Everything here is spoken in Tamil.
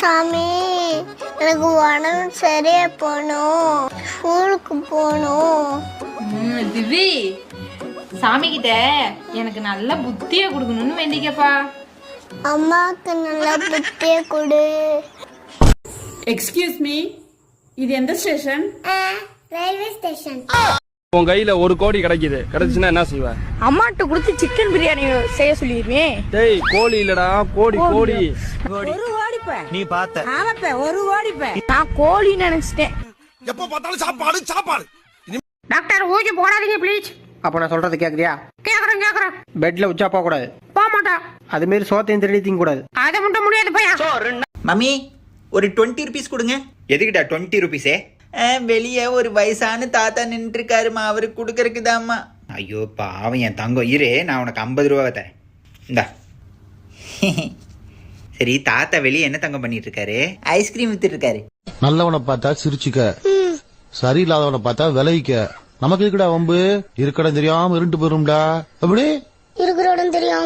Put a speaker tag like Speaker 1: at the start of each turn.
Speaker 1: சாமி, எனக்கு உடம்பு சரியா போகணும், ஸ்கூலுக்கு போகணும்.
Speaker 2: திவி, சாமி கிட்ட எனக்கு நல்ல புத்திய கொடுக்கணும்னு வேண்டிக்கப்பா.
Speaker 1: அம்மாவுக்கு நல்ல புத்திய கொடு.
Speaker 3: எக்ஸ்கியூஸ் மீ, இது எந்த ஸ்டேஷன்?
Speaker 1: Railway station.
Speaker 4: உன் கையில 1 கோடி கிடைக்குது, கிடைச்சுன்னா என்ன செய்வ?
Speaker 5: அம்மாட்ட கொடுத்து சிக்கன் பிரியாணி செய்ய சொல்லிடுவேன்.
Speaker 4: டேய், கோழி இல்லடா, கோடி கோடி.
Speaker 5: ஒரு ஓடிப்ப
Speaker 6: நீ பார்த்த
Speaker 5: ஆமாப்ப, ஒரு ஓடிப்ப. நான் கோழி நினைச்சிட்டேன்.
Speaker 7: எப்ப பார்த்தாலும் சாப்பாடு சாப்பாடு.
Speaker 5: டாக்டர், ஊசி போடாதீங்க ப்ளீஸ்.
Speaker 8: அப்போ நான் சொல்றது கேக்குறியா?
Speaker 5: கேக்குறேன்.
Speaker 8: பெட்ல உச்சா போக கூடாது.
Speaker 5: போக மாட்டா.
Speaker 8: அது மாரி சோத்தையும் திருடி திங்க கூடாது.
Speaker 5: அதை மட்டும் முடியாது பையா.
Speaker 6: மம்மி ஒரு 20 ருபீஸ் கொடுங்க. எதுக்குடா 20 ருபீஸே? வெளியே ஒரு வயசான தாத்தா நின்று இருக்காருமா, அவருக்கு கொடுக்கறதுக்குதாம்மா. ஐயோ பாவம் என் தங்கம், இரு நான் உனக்கு 50 ரூபா தரேன். இந்தா. சரி, தாத்தா வெளியே என்ன தங்கம் பண்ணிட்டு இருக்காரு? ஐஸ்கிரீம் வித்துட்டு இருக்காரு.
Speaker 9: நல்லவனை பார்த்தா சிரிச்சுக்க, சரியில்லாதவனை பார்த்தா விளைவிக்க. நமக்கு இருக்குடா வம்பு, இருக்கடம் தெரியாம இருண்டு போயிரும்டா. அப்படி
Speaker 1: இருக்கிற இடம் தெரியும்.